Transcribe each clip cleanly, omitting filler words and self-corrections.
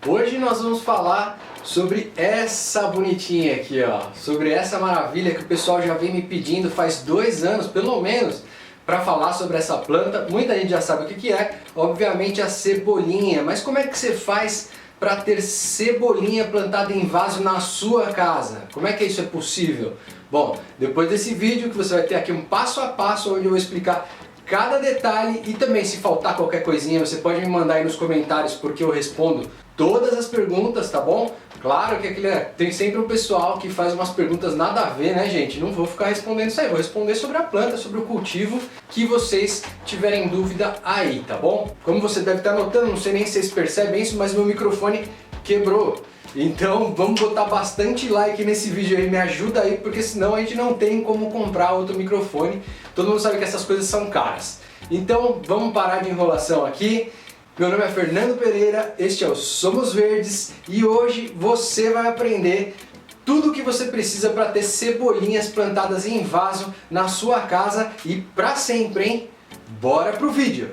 Hoje nós vamos falar sobre essa bonitinha aqui, ó, sobre essa maravilha que o pessoal já vem me pedindo faz 2 anos, pelo menos, para falar sobre essa planta. Muita gente já sabe o que é, obviamente a cebolinha, mas como é que você faz para ter cebolinha plantada em vaso na sua casa? Como é que isso é possível? Bom, depois desse vídeo que você vai ter aqui um passo a passo onde eu vou explicar cada detalhe e também se faltar qualquer coisinha você pode me mandar aí nos comentários porque eu respondo todas as perguntas, tá bom? Claro que tem sempre um pessoal que faz umas perguntas nada a ver, né, gente? Não vou ficar respondendo isso aí, vou responder sobre a planta, sobre o cultivo que vocês tiverem dúvida aí, tá bom? Como você deve estar notando, não sei nem se vocês percebem isso, mas meu microfone quebrou. Então vamos botar bastante like nesse vídeo aí, me ajuda aí, porque senão a gente não tem como comprar outro microfone. Todo mundo sabe que essas coisas são caras. Então vamos parar de enrolação aqui. Meu nome é Fernando Pereira, este é o Somos Verdes e hoje você vai aprender tudo o que você precisa para ter cebolinhas plantadas em vaso na sua casa e para sempre, hein? Bora pro vídeo!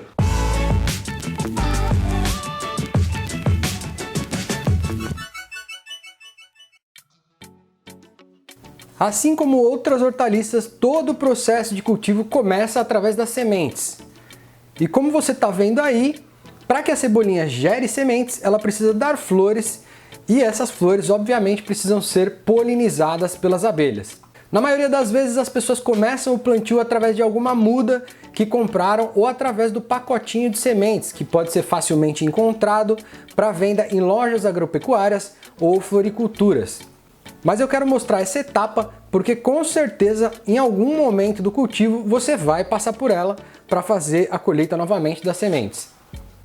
Assim como outras hortaliças, todo o processo de cultivo começa através das sementes. E como você está vendo aí, para que a cebolinha gere sementes, ela precisa dar flores e essas flores, obviamente, precisam ser polinizadas pelas abelhas. Na maioria das vezes, as pessoas começam o plantio através de alguma muda que compraram ou através do pacotinho de sementes, que pode ser facilmente encontrado para venda em lojas agropecuárias ou floriculturas. Mas eu quero mostrar essa etapa porque com certeza em algum momento do cultivo você vai passar por ela para fazer a colheita novamente das sementes.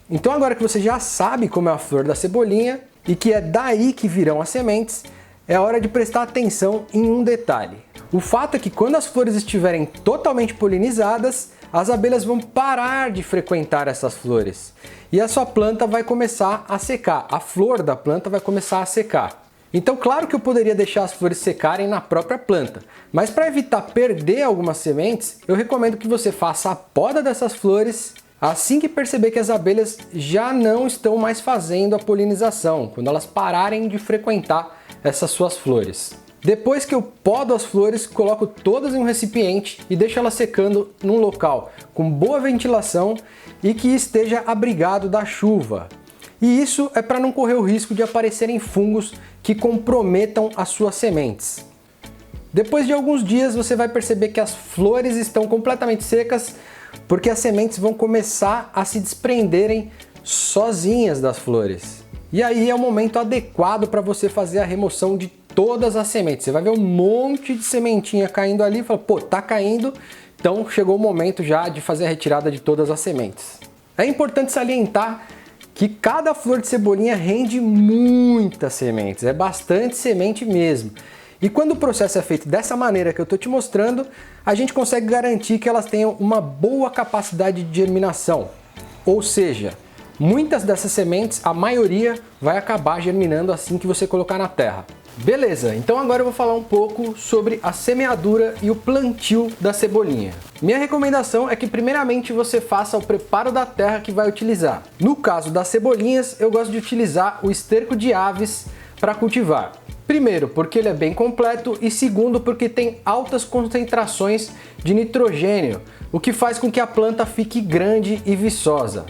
Então agora que você já sabe como é a flor da cebolinha e que é daí que virão as sementes, é hora de prestar atenção em um detalhe. O fato é que quando as flores estiverem totalmente polinizadas, as abelhas vão parar de frequentar essas flores e a sua planta vai começar a secar, a flor da planta vai começar a secar. Então, claro que eu poderia deixar as flores secarem na própria planta, mas para evitar perder algumas sementes, eu recomendo que você faça a poda dessas flores assim que perceber que as abelhas já não estão mais fazendo a polinização, quando elas pararem de frequentar essas suas flores. Depois que eu podo as flores, coloco todas em um recipiente e deixo elas secando num local com boa ventilação e que esteja abrigado da chuva. E isso é para não correr o risco de aparecerem fungos que comprometam as suas sementes. Depois de alguns dias você vai perceber que as flores estão completamente secas porque as sementes vão começar a se desprenderem sozinhas das flores. E aí é o momento adequado para você fazer a remoção de todas as sementes. Você vai ver um monte de sementinha caindo ali e fala, pô, tá caindo, então chegou o momento já de fazer a retirada de todas as sementes. É importante salientar que cada flor de cebolinha rende muitas sementes, é bastante semente mesmo. E quando o processo é feito dessa maneira que eu estou te mostrando, a gente consegue garantir que elas tenham uma boa capacidade de germinação. Ou seja, muitas dessas sementes, a maioria, vai acabar germinando assim que você colocar na terra. Beleza, então agora eu vou falar um pouco sobre a semeadura e o plantio da cebolinha. Minha recomendação é que primeiramente você faça o preparo da terra que vai utilizar. No caso das cebolinhas, eu gosto de utilizar o esterco de aves para cultivar. Primeiro, porque ele é bem completo e segundo, porque tem altas concentrações de nitrogênio, o que faz com que a planta fique grande e viçosa.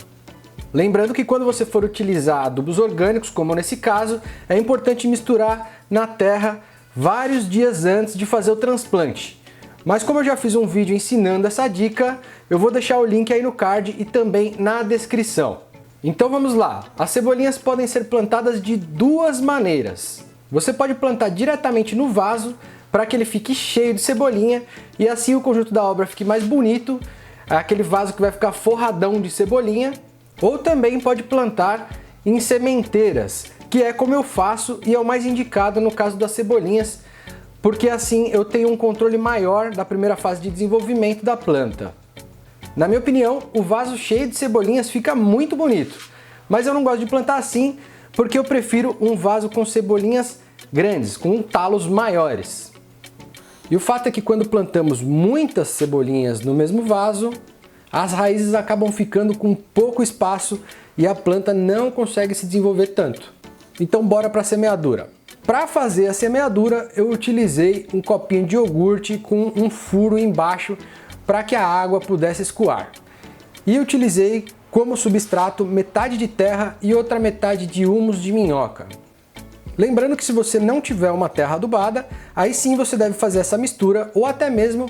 Lembrando que quando você for utilizar adubos orgânicos, como nesse caso, é importante misturar na terra vários dias antes de fazer o transplante. Mas como eu já fiz um vídeo ensinando essa dica, eu vou deixar o link aí no card e também na descrição. Então vamos lá, as cebolinhas podem ser plantadas de duas maneiras. Você pode plantar diretamente no vaso para que ele fique cheio de cebolinha e assim o conjunto da obra fique mais bonito, aquele vaso que vai ficar forradão de cebolinha. Ou também pode plantar em sementeiras, que é como eu faço e é o mais indicado no caso das cebolinhas, porque assim eu tenho um controle maior da primeira fase de desenvolvimento da planta. Na minha opinião, o vaso cheio de cebolinhas fica muito bonito, mas eu não gosto de plantar assim porque eu prefiro um vaso com cebolinhas grandes, com talos maiores. E o fato é que quando plantamos muitas cebolinhas no mesmo vaso, as raízes acabam ficando com pouco espaço e a planta não consegue se desenvolver tanto. Então bora para a semeadura. Para fazer a semeadura, eu utilizei um copinho de iogurte com um furo embaixo para que a água pudesse escoar. E utilizei como substrato metade de terra e outra metade de humus de minhoca. Lembrando que se você não tiver uma terra adubada, aí sim você deve fazer essa mistura ou até mesmo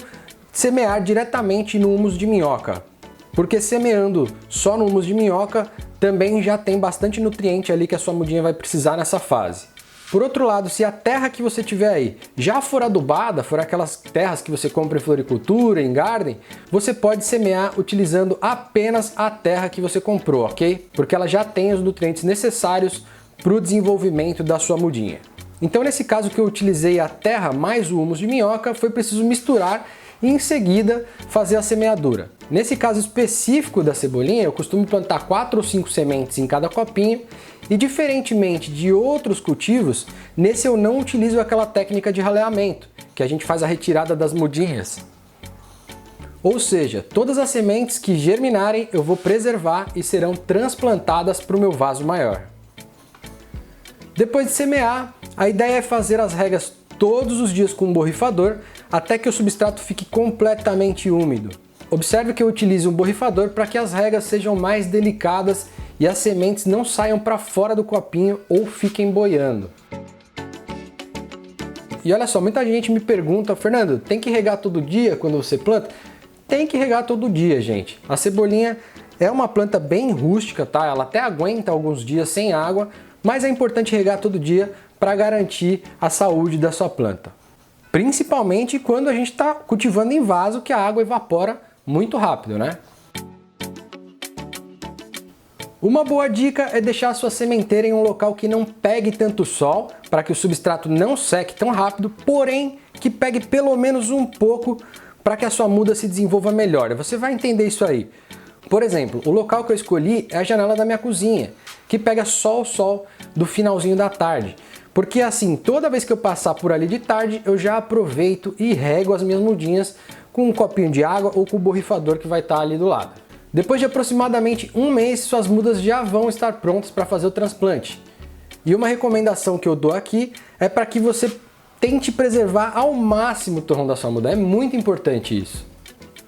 semear diretamente no humus de minhoca. Porque semeando só no humus de minhoca também já tem bastante nutriente ali que a sua mudinha vai precisar nessa fase. Por outro lado, se a terra que você tiver aí já for adubada, for aquelas terras que você compra em floricultura, em garden, você pode semear utilizando apenas a terra que você comprou, ok? Porque ela já tem os nutrientes necessários para o desenvolvimento da sua mudinha. Então nesse caso que eu utilizei a terra mais o humus de minhoca, foi preciso misturar e em seguida fazer a semeadura. Nesse caso específico da cebolinha, eu costumo plantar 4 ou 5 sementes em cada copinho e diferentemente de outros cultivos, nesse eu não utilizo aquela técnica de raleamento, que a gente faz a retirada das mudinhas. Ou seja, todas as sementes que germinarem eu vou preservar e serão transplantadas para o meu vaso maior. Depois de semear, a ideia é fazer as regas todos os dias com um borrifador até que o substrato fique completamente úmido. Observe que eu utilize um borrifador para que as regas sejam mais delicadas e as sementes não saiam para fora do copinho ou fiquem boiando. E olha só, muita gente me pergunta, Fernando, tem que regar todo dia quando você planta? Tem que regar todo dia, gente. A cebolinha é uma planta bem rústica, tá? Ela até aguenta alguns dias sem água, mas é importante regar todo dia para garantir a saúde da sua planta. Principalmente quando a gente está cultivando em vaso, que a água evapora muito rápido, né? Uma boa dica é deixar a sua sementeira em um local que não pegue tanto sol, para que o substrato não seque tão rápido, porém que pegue pelo menos um pouco para que a sua muda se desenvolva melhor. Você vai entender isso aí. Por exemplo, o local que eu escolhi é a janela da minha cozinha, que pega só o sol do finalzinho da tarde. Porque assim, toda vez que eu passar por ali de tarde, eu já aproveito e rego as minhas mudinhas com um copinho de água ou com o borrifador que vai estar ali do lado. Depois de aproximadamente um mês, suas mudas já vão estar prontas para fazer o transplante. E uma recomendação que eu dou aqui é para que você tente preservar ao máximo o torrão da sua muda. É muito importante isso.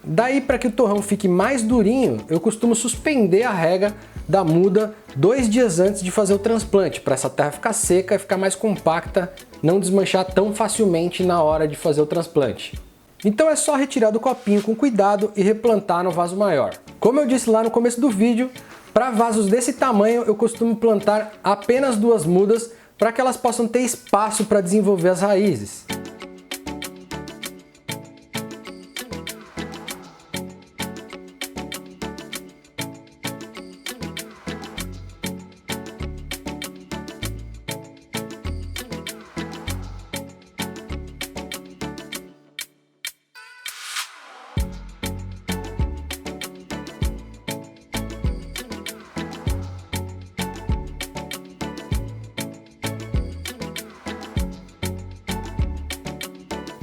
Daí, para que o torrão fique mais durinho, eu costumo suspender a rega da muda 2 dias antes de fazer o transplante, para essa terra ficar seca e ficar mais compacta, não desmanchar tão facilmente na hora de fazer o transplante. Então é só retirar do copinho com cuidado e replantar no vaso maior. Como eu disse lá no começo do vídeo, para vasos desse tamanho eu costumo plantar apenas 2 mudas para que elas possam ter espaço para desenvolver as raízes.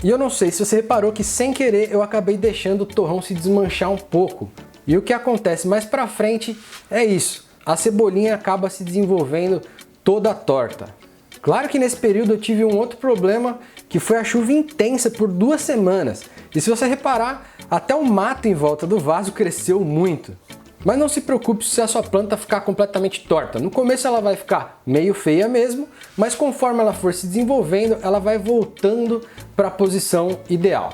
E eu não sei se você reparou que sem querer eu acabei deixando o torrão se desmanchar um pouco. E o que acontece mais pra frente é isso. A cebolinha acaba se desenvolvendo toda torta. Claro que nesse período eu tive um outro problema, que foi a chuva intensa por 2 semanas. E se você reparar, até o mato em volta do vaso cresceu muito. Mas não se preocupe se a sua planta ficar completamente torta. No começo ela vai ficar meio feia mesmo, mas conforme ela for se desenvolvendo, ela vai voltando para a posição ideal.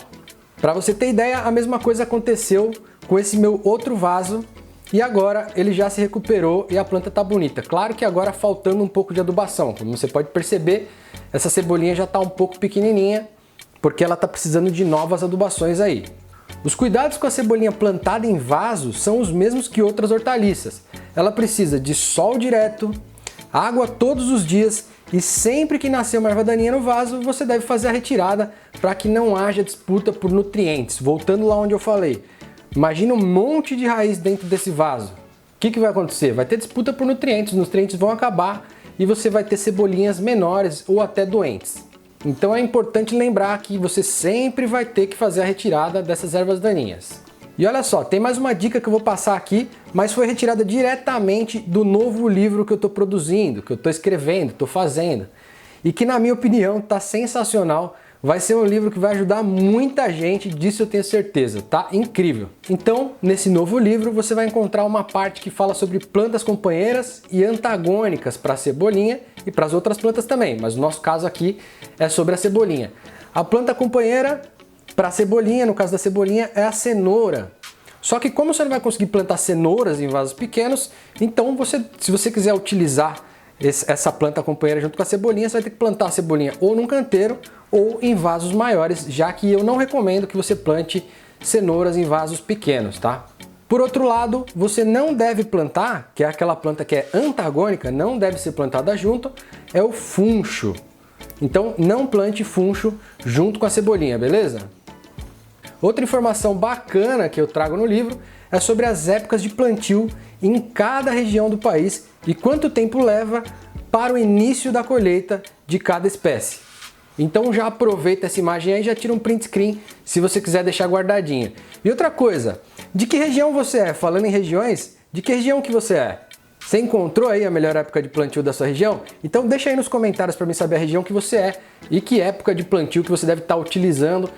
Para você ter ideia, a mesma coisa aconteceu com esse meu outro vaso e agora ele já se recuperou e a planta está bonita. Claro que agora faltando um pouco de adubação. Como você pode perceber, essa cebolinha já está um pouco pequenininha porque ela está precisando de novas adubações aí. Os cuidados com a cebolinha plantada em vaso são os mesmos que outras hortaliças. Ela precisa de sol direto, água todos os dias e sempre que nascer uma erva daninha no vaso, você deve fazer a retirada para que não haja disputa por nutrientes. Voltando lá onde eu falei, imagina um monte de raiz dentro desse vaso. O que vai acontecer? Vai ter disputa por nutrientes, os nutrientes vão acabar e você vai ter cebolinhas menores ou até doentes. Então é importante lembrar que você sempre vai ter que fazer a retirada dessas ervas daninhas. E olha só, tem mais uma dica que eu vou passar aqui, mas foi retirada diretamente do novo livro que eu estou produzindo, que eu estou escrevendo, estou fazendo. E que, na minha opinião, está sensacional. Vai ser um livro que vai ajudar muita gente, disso eu tenho certeza, tá? Incrível! Então, nesse novo livro, você vai encontrar uma parte que fala sobre plantas companheiras e antagônicas para a cebolinha e para as outras plantas também, mas o nosso caso aqui é sobre a cebolinha. A planta companheira para a cebolinha, no caso da cebolinha, é a cenoura. Só que como você não vai conseguir plantar cenouras em vasos pequenos, então se você quiser utilizar essa planta companheira junto com a cebolinha, você vai ter que plantar a cebolinha ou num canteiro ou em vasos maiores, já que eu não recomendo que você plante cenouras em vasos pequenos, tá? Por outro lado, você não deve plantar, que é aquela planta que é antagônica, não deve ser plantada junto, é o funcho. Então não plante funcho junto com a cebolinha, beleza? Outra informação bacana que eu trago no livro é sobre as épocas de plantio em cada região do país e quanto tempo leva para o início da colheita de cada espécie. Então já aproveita essa imagem aí e já tira um print screen se você quiser deixar guardadinha. E outra coisa, de que região você é? Falando em regiões, de que região que você é? Você encontrou aí a melhor época de plantio da sua região? Então deixa aí nos comentários para mim saber a região que você é e que época de plantio que você deve estar utilizando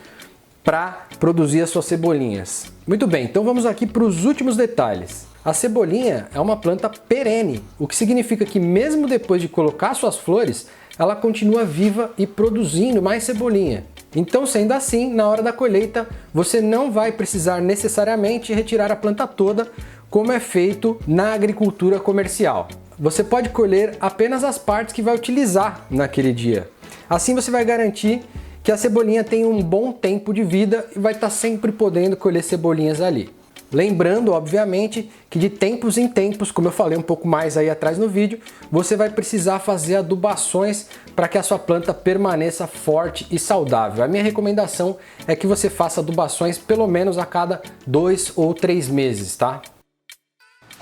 para produzir as suas cebolinhas. Muito bem, então vamos aqui para os últimos detalhes. A cebolinha é uma planta perene, o que significa que mesmo depois de colocar suas flores, ela continua viva e produzindo mais cebolinha. Então, sendo assim, na hora da colheita, você não vai precisar necessariamente retirar a planta toda, como é feito na agricultura comercial. Você pode colher apenas as partes que vai utilizar naquele dia. Assim você vai garantir que a cebolinha tem um bom tempo de vida e vai estar sempre podendo colher cebolinhas ali. Lembrando, obviamente, que de tempos em tempos, como eu falei um pouco mais aí atrás no vídeo, você vai precisar fazer adubações para que a sua planta permaneça forte e saudável. A minha recomendação é que você faça adubações pelo menos a cada 2 ou 3 meses, tá?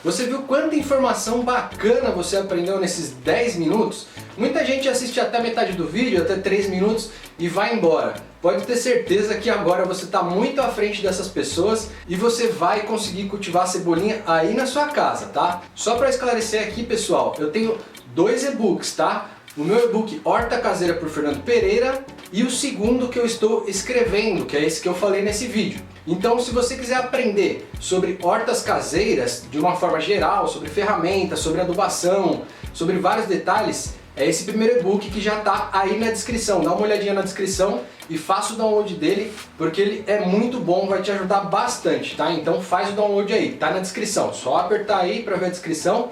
Você viu quanta informação bacana você aprendeu nesses 10 minutos? Muita gente assiste até metade do vídeo, até 3 minutos e vai embora. Pode ter certeza que agora você está muito à frente dessas pessoas e você vai conseguir cultivar a cebolinha aí na sua casa, tá? Só para esclarecer aqui, pessoal, eu tenho 2 e-books, tá? O meu e-book Horta Caseira por Fernando Pereira e o segundo que eu estou escrevendo, que é esse que eu falei nesse vídeo. Então, se você quiser aprender sobre hortas caseiras de uma forma geral, sobre ferramentas, sobre adubação, sobre vários detalhes, é esse primeiro e-book que já está aí na descrição. Dá uma olhadinha na descrição e faça o download dele, porque ele é muito bom, vai te ajudar bastante, tá? Então faz o download aí, tá na descrição. Só apertar aí para ver a descrição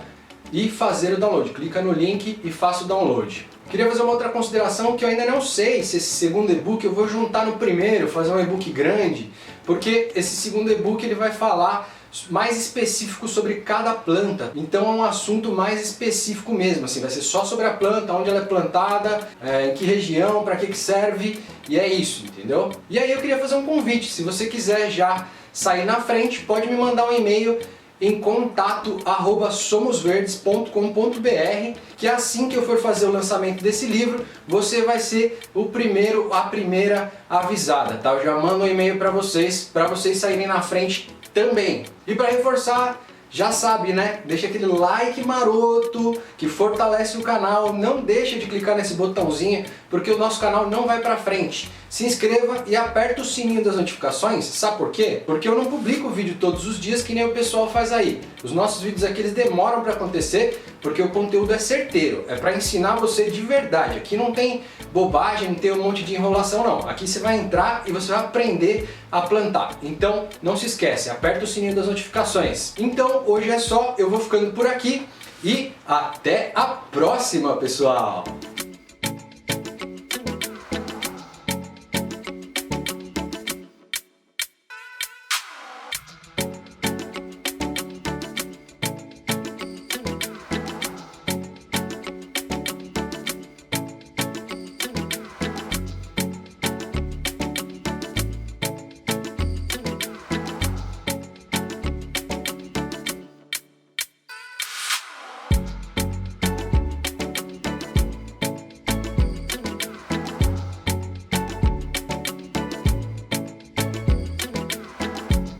e fazer o download. Clica no link e faça o download. Queria fazer uma outra consideração que eu ainda não sei se esse segundo e-book eu vou juntar no primeiro, fazer um e-book grande, porque esse segundo e-book ele vai falar mais específico sobre cada planta, então é um assunto mais específico mesmo, assim, vai ser só sobre a planta, onde ela é plantada, em que região, para que serve, e é isso, entendeu? E aí eu queria fazer um convite, se você quiser já sair na frente, pode me mandar um e-mail em contato@somosverdes.com.br, que assim que eu for fazer o lançamento desse livro, você vai ser o primeiro, a primeira avisada, tá? Eu já mando um e-mail para vocês saírem na frente também. E para reforçar, já sabe, né? Deixa aquele like maroto que fortalece o canal. Não deixa de clicar nesse botãozinho, porque o nosso canal não vai pra frente. Se inscreva e aperta o sininho das notificações. Sabe por quê? Porque eu não publico vídeo todos os dias que nem o pessoal faz aí. Os nossos vídeos aqui eles demoram para acontecer porque o conteúdo é certeiro. É para ensinar você de verdade. Aqui não tem bobagem, não tem um monte de enrolação não. Aqui você vai entrar e você vai aprender a plantar. Então não se esquece, aperta o sininho das notificações. Então hoje é só, eu vou ficando por aqui e até a próxima, pessoal!